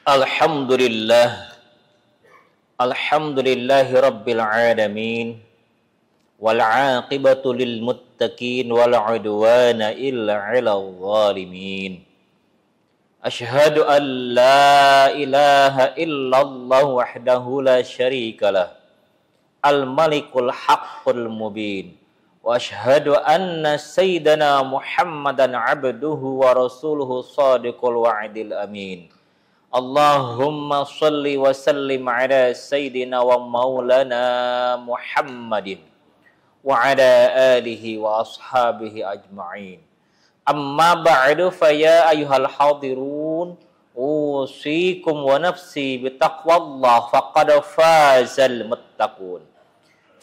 Alhamdulillah, alhamdulillahi rabbil alamin, wal aqibatu lil muttaqin, wal udwana illa 'alal zalimin. Asyhadu an la ilaha illallah wahdahu la syarikalah, al malikul haqqul mubin. Wa asyhadu anna sayyidana Muhammadan 'abduhu wa rasuluhu shadiqul wa'dil amin. Allahumma salli wa sallim ala sayyidina wa maulana Muhammadin wa ala alihi wa ashabihi ajma'in. Amma ba'du fa ya ayyuhal hadirun usikum wa nafsi bitaqwallah faqad fazal muttaqun.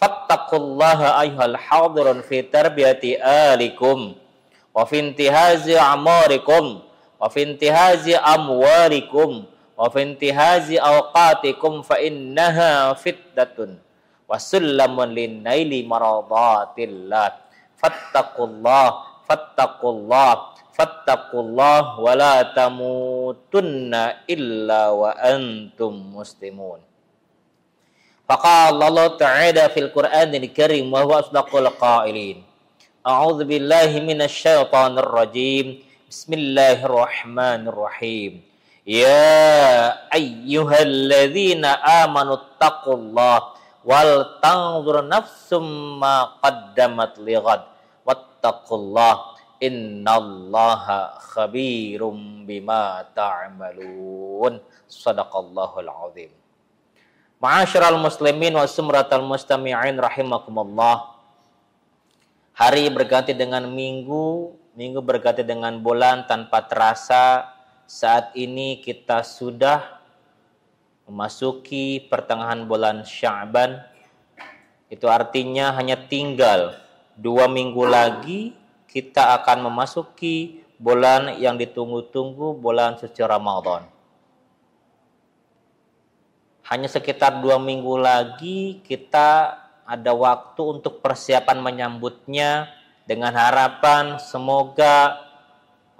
Fattaqullaha ayyuhal hadirun fi tarbiyati alikum wa fi intihazi a'marikum wa fi intihazi amwalikum wa fi intihazi awqatikum fa innaha fitnatun wa sullamun lin-naili maradatillah. Fattaqullah wa la tamutunna illa wa antum muslimun. Faqala Allah ta'ala fil Qur'anil Karim wa huwa asdaqul qailin. A'udzu billahi minasy syaithanir rajim. Bismillahirrahmanirrahim. Ya ayyuhalladzina amanu taqullaha wal tanzur nafsum ma qaddamat lighad wattaqullaha innallaha khabirum bima ta'malun. Shadaqallahul azim. Ma'asyiral muslimin wa sumratal mustami'in rahimakumullah. Hari berganti dengan minggu, minggu berganti dengan bulan tanpa terasa. Saat ini kita sudah memasuki pertengahan bulan Sya'ban. Itu artinya hanya tinggal 2 minggu lagi kita akan memasuki bulan yang ditunggu-tunggu, bulan suci Ramadan. Hanya sekitar 2 minggu lagi kita ada waktu untuk persiapan menyambutnya, dengan harapan semoga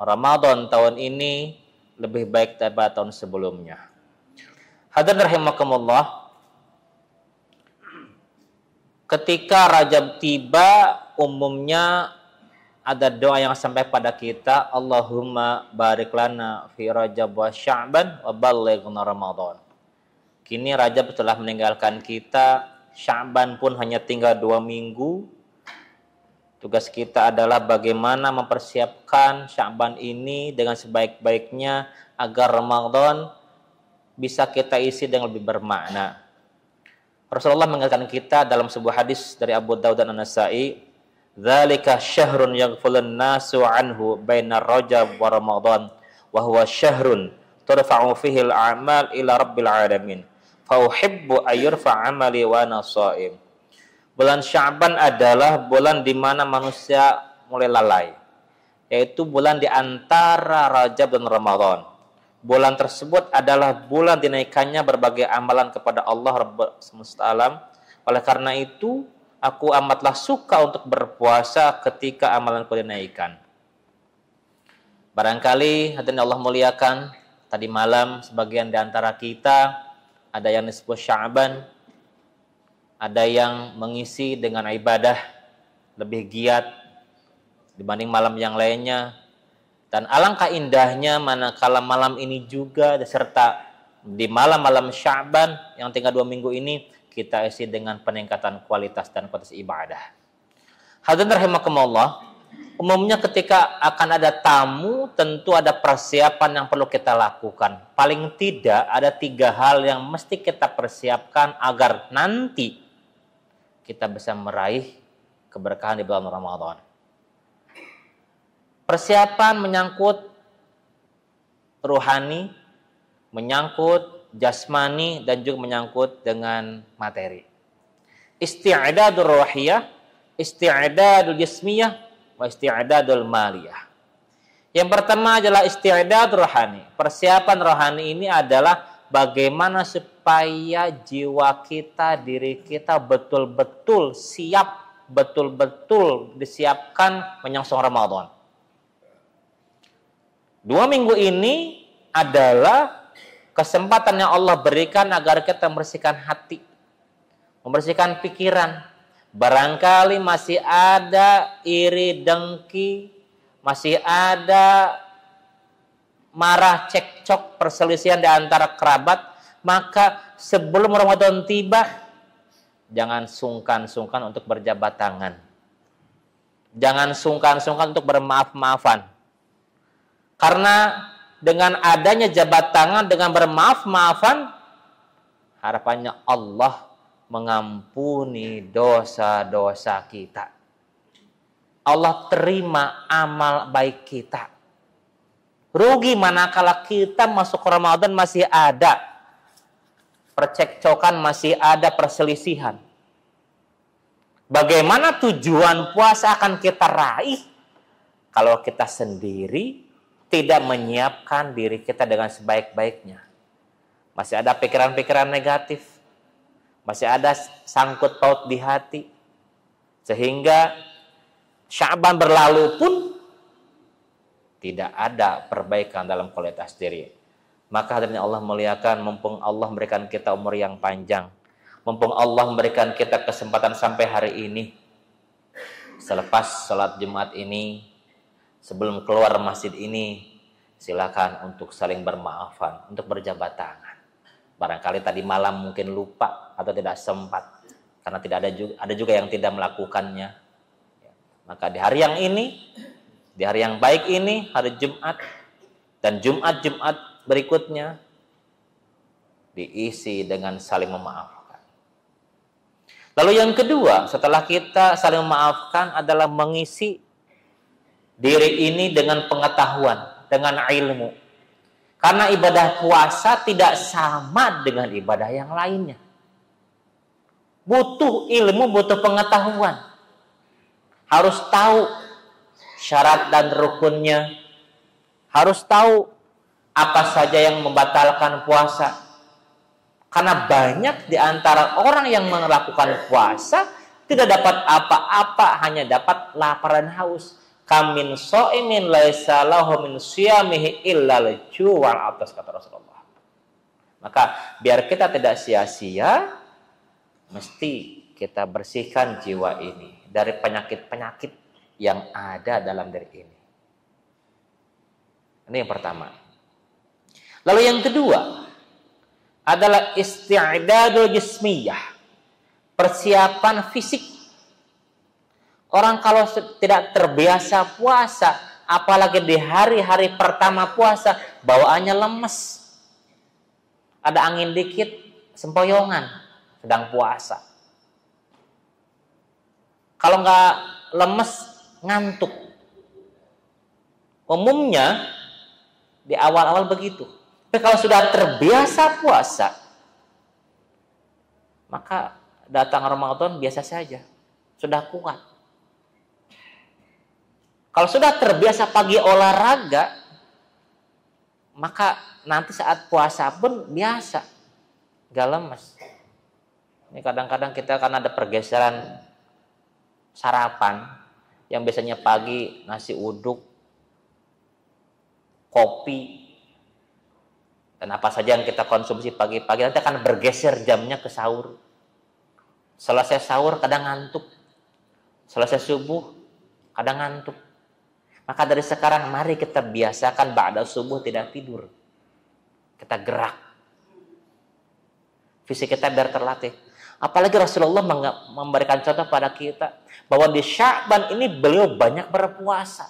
Ramadan tahun ini lebih baik daripada tahun sebelumnya. Hadirin rahimakumullah, ketika Rajab tiba umumnya ada doa yang sampai pada kita, Allahumma barik lana fi Rajab wa Sya'ban wa ballighna Ramadan. Kini Rajab telah meninggalkan kita, Sya'ban pun hanya tinggal 2 minggu. Tugas kita adalah bagaimana mempersiapkan Sya'ban ini dengan sebaik-baiknya agar Ramadan bisa kita isi dengan lebih bermakna. Rasulullah mengingatkan kita dalam sebuah hadis dari Abu Dawud dan An-Nasa'i, "Dzalika syahrun yaghfulun nasu anhu bainar Rajab wa Ramadan wa huwa syahrun turfa'u fihi al-a'mal ila rabbil alamin. Fa uhibbu ayyurfa 'amali wa ana sha'im." Bulan Sya'ban adalah bulan di mana manusia mulai lalai, yaitu bulan di antara Rajab dan Ramadan. Bulan tersebut adalah bulan dinaikannya berbagai amalan kepada Allah Rabb semesta alam. Oleh karena itu, aku amatlah suka untuk berpuasa ketika amalanku dinaikkan. Barangkali hadirin Allah muliakan, tadi malam sebagian di antara kita ada yang disebut Sya'ban, ada yang mengisi dengan ibadah lebih giat dibanding malam yang lainnya. Dan alangkah indahnya manakala malam ini juga serta di malam-malam Sya'ban yang tinggal 2 minggu ini kita isi dengan peningkatan kualitas dan kualitas ibadah. Hadirin rahimakumullah, umumnya ketika akan ada tamu tentu ada persiapan yang perlu kita lakukan. Paling tidak ada 3 hal yang mesti kita persiapkan agar nanti kita bisa meraih keberkahan di bulan Ramadan. Persiapan menyangkut ruhani, menyangkut jasmani, dan juga menyangkut dengan materi. Isti'dadul ruhiyah, isti'dadul jismiyah, wa isti'dadul maliyah. Yang pertama adalah isti'dad rohani. Persiapan rohani ini adalah bagaimana supaya jiwa kita, diri kita betul-betul siap, betul-betul disiapkan menyongsong Ramadan. 2 minggu ini adalah Kesempatan yang Allah berikan agar kita membersihkan hati, membersihkan pikiran. Barangkali masih ada iri dengki, masih ada marah, cekcok, perselisihan di antara kerabat, maka sebelum Ramadan tiba, jangan sungkan-sungkan untuk berjabat tangan. Jangan sungkan-sungkan untuk bermaaf-maafan. Karena dengan adanya jabat tangan, dengan bermaaf-maafan, harapannya Allah mengampuni dosa-dosa kita. Allah terima amal baik kita. Rugi manakala kita masuk Ramadan masih ada percekcokan, masih ada perselisihan. Bagaimana tujuan puasa akan kita raih kalau kita sendiri tidak menyiapkan diri kita dengan sebaik-baiknya? Masih ada pikiran-pikiran negatif, masih ada sangkut paut di hati, sehingga Sya'ban berlalu pun tidak ada perbaikan dalam kualitas diri. Maka hadirin Allah muliakan, mumpung Allah memberikan kita umur yang panjang, mumpung Allah memberikan kita kesempatan sampai hari ini, selepas sholat Jumat ini, sebelum keluar masjid ini, silakan untuk saling bermaafan, untuk berjabat tangan. Barangkali tadi malam mungkin lupa atau tidak sempat, karena tidak ada juga yang tidak melakukannya. Maka di hari yang ini, di hari yang baik ini, hari Jumat, dan Jumat-Jumat berikutnya, diisi dengan saling memaafkan. Lalu yang kedua, setelah kita saling memaafkan adalah mengisi diri ini dengan pengetahuan, dengan ilmu. Karena ibadah puasa tidak sama dengan ibadah yang lainnya. Butuh ilmu, butuh pengetahuan. Harus tahu syarat dan rukunnya, harus tahu apa saja yang membatalkan puasa. Karena banyak di antara orang yang melakukan puasa tidak dapat apa-apa, hanya dapat lapar dan haus. Kamin so'imin laisa lahu min siyamihi illa al-ju' wal atas, kata Rasulullah. Maka biar kita tidak sia-sia, mesti kita bersihkan jiwa ini dari penyakit-penyakit yang ada dalam diri ini. Ini yang pertama. Lalu yang kedua adalah isti'dadul jismiyah, persiapan fisik. Orang kalau tidak terbiasa puasa, apalagi di hari-hari pertama puasa, bawaannya lemes. Ada angin dikit, sempoyongan, sedang puasa. Kalau nggak lemes, ngantuk. Umumnya di awal-awal begitu. Tapi kalau sudah terbiasa puasa, maka datang Ramadan biasa saja, sudah kuat. Kalau sudah terbiasa pagi olahraga, maka nanti saat puasa pun biasa, gak lemes. Ini kadang-kadang kita karena ada pergeseran sarapan, yang biasanya pagi nasi uduk, kopi, dan apa saja yang kita konsumsi pagi-pagi, nanti akan bergeser jamnya ke sahur. Selesai sahur kadang ngantuk, selesai subuh kadang ngantuk. Maka dari sekarang mari kita biasakan ba'da subuh tidak tidur. Kita gerak. Fisik kita biar terlatih. Apalagi Rasulullah memberikan contoh pada kita bahwa di Sya'ban ini beliau banyak berpuasa.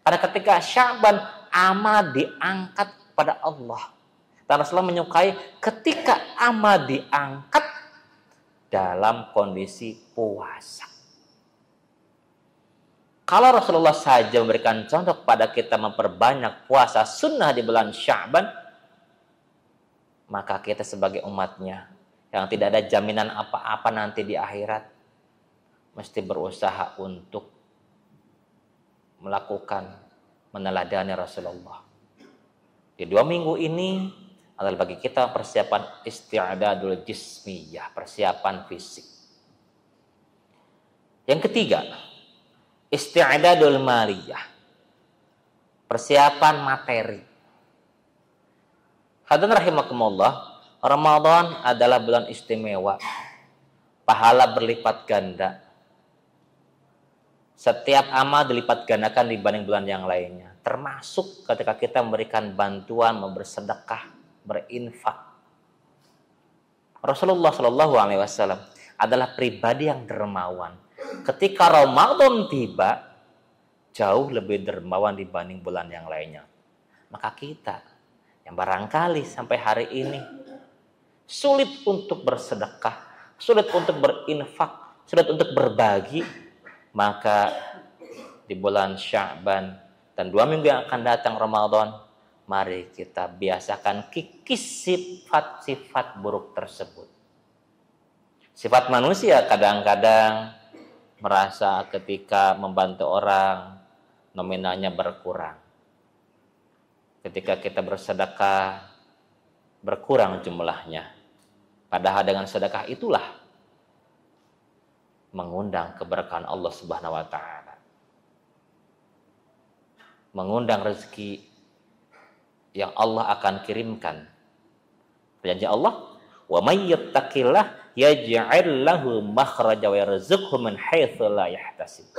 Karena ketika Sya'ban amal diangkat pada Allah. Dan Rasulullah menyukai ketika amal diangkat dalam kondisi puasa. Kalau Rasulullah saja memberikan contoh kepada kita memperbanyak puasa sunnah di bulan Sya'ban, maka kita sebagai umatnya yang tidak ada jaminan apa-apa nanti di akhirat, mesti berusaha untuk melakukan meneladani Rasulullah. Di 2 minggu ini adalah bagi kita persiapan isti'dadul jismiyah, persiapan fisik. Yang ketiga, isti'dadul maliyah, persiapan materi. Hadirin rahimakumullah, Ramadan adalah bulan istimewa. Pahala berlipat ganda. Setiap amal dilipat gandakan dibanding bulan yang lainnya. Termasuk ketika kita memberikan bantuan, bersedekah, berinfak. Rasulullah Shallallahu Alaihi Wasallam adalah pribadi yang dermawan. Ketika Ramadan tiba, jauh lebih dermawan dibanding bulan yang lainnya. Maka kita yang barangkali sampai hari ini sulit untuk bersedekah, sulit untuk berinfak, sulit untuk berbagi, maka di bulan Sya'ban dan 2 minggu yang akan datang Ramadan, mari kita biasakan kikis sifat-sifat buruk tersebut. Sifat manusia kadang-kadang merasa ketika membantu orang nominalnya berkurang. Ketika kita bersedekah berkurang jumlahnya. Padahal dengan sedekah itulah mengundang keberkahan Allah Subhanahu wa taala. Mengundang rezeki yang Allah akan kirimkan. Janji Allah, "Wa may yattaqillah yaj'al lahu makhraja wa yarzuqhu min haitsu la yahtasib."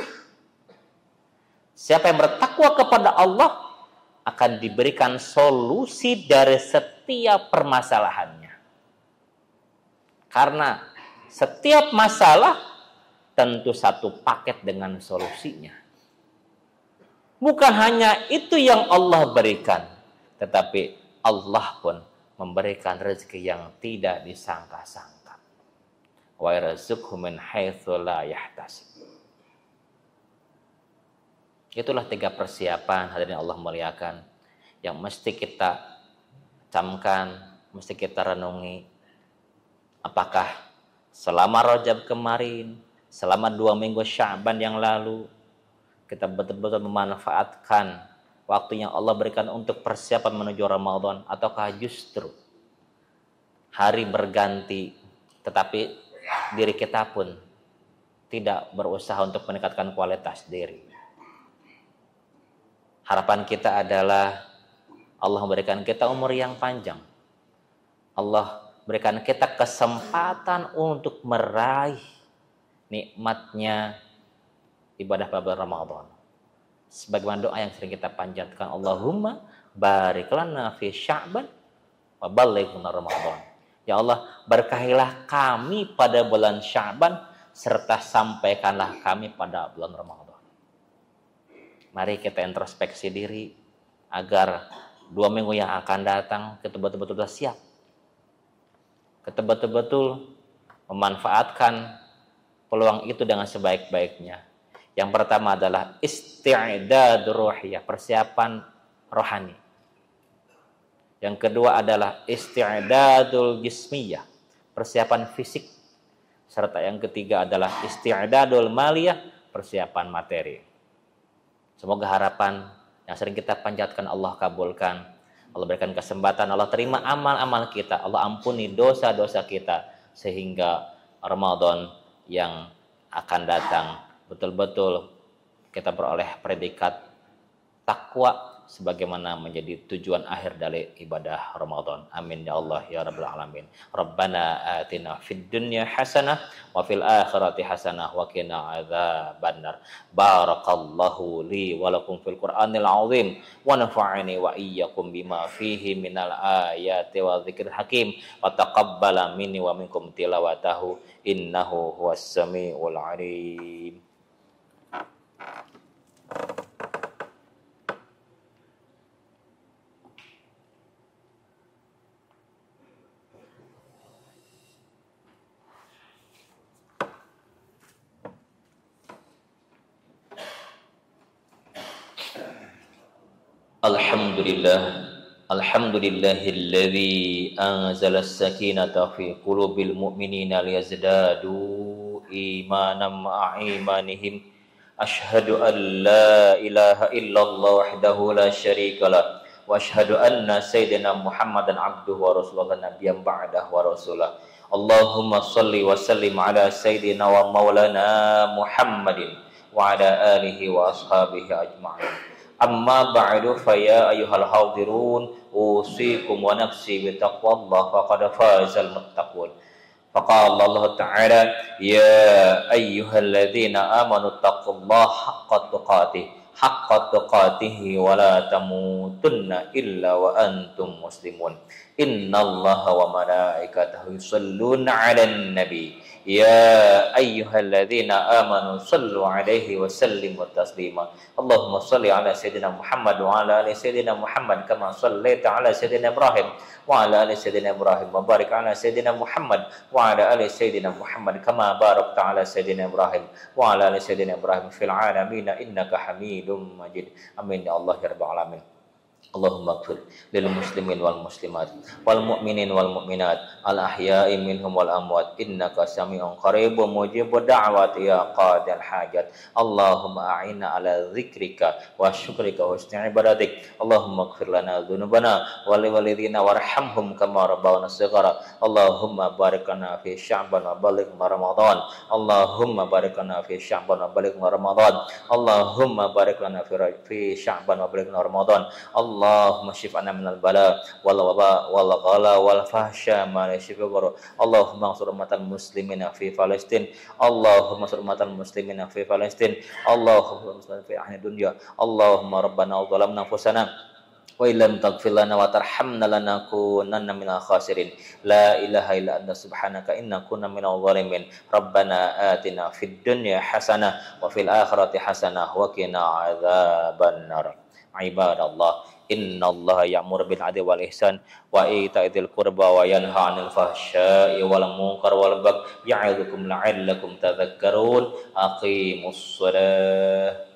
Siapa yang bertakwa kepada Allah akan diberikan solusi dari setiap permasalahannya. Karena setiap masalah tentu satu paket dengan solusinya. Bukan hanya itu yang Allah berikan, tetapi Allah pun memberikan rezeki yang tidak disangka-sangka. Wa yarzuqhu min haitsu la yahtasib. Itulah 3 persiapan hadirin Allah muliakan yang mesti kita camkan, mesti kita renungi. Apakah selama Rajab kemarin, selama 2 minggu Sya'ban yang lalu, kita betul-betul memanfaatkan waktu yang Allah berikan untuk persiapan menuju Ramadan, ataukah justru hari berganti tetapi diri kita pun tidak berusaha untuk meningkatkan kualitas diri. Harapan kita adalah Allah memberikan kita umur yang panjang. Allah berikan kita kesempatan untuk meraih nikmatnya ibadah pada Ramadan. Sebagaimana doa yang sering kita panjatkan, Allahumma barik lana fi Sya'ban wa ballighna Ramadan. Ya Allah, berkahilah kami pada bulan Sya'ban serta sampaikanlah kami pada bulan Ramadan. Mari kita introspeksi diri agar 2 minggu yang akan datang kita betul-betul siap. Kita betul-betul memanfaatkan peluang itu dengan sebaik-baiknya. Yang pertama adalah isti'dad ruhiyah, persiapan rohani. Yang kedua adalah isti'dadul jismiyah, persiapan fisik. Serta yang ketiga adalah isti'dadul maliyah, persiapan materi. Semoga harapan yang sering kita panjatkan Allah kabulkan. Allah berikan kesempatan, Allah terima amal-amal kita, Allah ampuni dosa-dosa kita, sehingga Ramadan yang akan datang betul-betul kita beroleh predikat takwa sebagaimana menjadi tujuan akhir dari ibadah Ramadan. Amin ya Allah ya rabbal alamin. Rabbana atina fid dunya hasanah wa fil akhirati hasanah wa qina adzabannar. Barakallahu li wa lakum fil Qur'anil azim wa nafa'ani wa iyyakum bima fihi minal ayati wa dzikril hakim wa taqabbala minni wa minkum tilawatahu innahu huwas samiul alim. Alhamdulillahilladzi anzala as-sakinata fi qulubil mu'minina liyazdadu imanan ma'a imanihim. Asyhadu an la ilaha illallah wahdahu la syarikalah wa asyhadu anna sayyidina Muhammadan abduhu wa rasuluhu nabiyyan ba'dahu wa rasulah. Allahumma shalli wa sallim ala sayyidina wa maulana Muhammadin wa ala alihi wa ashabihi ajma'in. Amma ba'du fa ya ayyuhal hadirun usikum wa nafsi bi taqwallah faqad fazal muttaqun. Faqala Allah Ta'ala ya ayyuhalladzina amanu taqullaha haqqa tuqatih wa la tamutunna illa wa antum muslimun. Innallaha wa malaikatahu yusholluna 'alan nabi. Ya ayyuhalladzina amanu sallu alaihi wa sallimu taslima. Allahumma salli ala sayyidina Muhammad wa ala ali sayyidina Muhammad kama sallaita ala sayyidina Ibrahim wa ala ali sayyidina Ibrahim wa barik ala sayyidina Muhammad wa ala ali sayyidina Muhammad kama barakta ala sayyidina Ibrahim wa ala ali sayyidina Ibrahim fil alamin innaka Hamidum Majid. Amin ya Allah ya rabbal alamin. Allahumma ighfir lil muslimin wal muslimat wal mu'minin wal mu'minat al ahya'i minhum wal amwat innaka sami'un qaribun mujibud da'wati ya qadil hajat. Allahumma a'inna ala dzikrika wa syukrika wa husni ibadatik. Allahumma ighfir lana dzunubana wa li walidina warhamhum kama rabbawna shighara. Allahumma barik lana fi sya'ban wa balligh ramadan. Allahumma barik lana fi sya'ban wa balligh ramadan. Allahumma barik lana fi sya'ban wa balligh ramadan. Allahumma syif'ana minal bala wal waba wal ghala wal fahsya ma la syifa'u. Allahumma ansur umatal muslimina fi Palestin. Allahumma ansur umatal muslimina fi Palestin. Allahumma ansur fi ahli dunya. Allahumma rabbana zalamna anfusana wa illam taghfir lana wa tarhamna lanakunanna minal khasirin. La ilaha illa anta subhanaka inna kunna minal zalimin. Rabbana atina fid dunya hasanah wa fil akhirati hasanah wa qina adzaban nar. Ibadallah, innallaha ya'muru bil 'adli wal ihsan wa ita'idzil qurba wa yanha 'anil fahsya'i wal munkar wal baghi ya'idzukum la'allakum tadhakkarun. Aqimus shalah.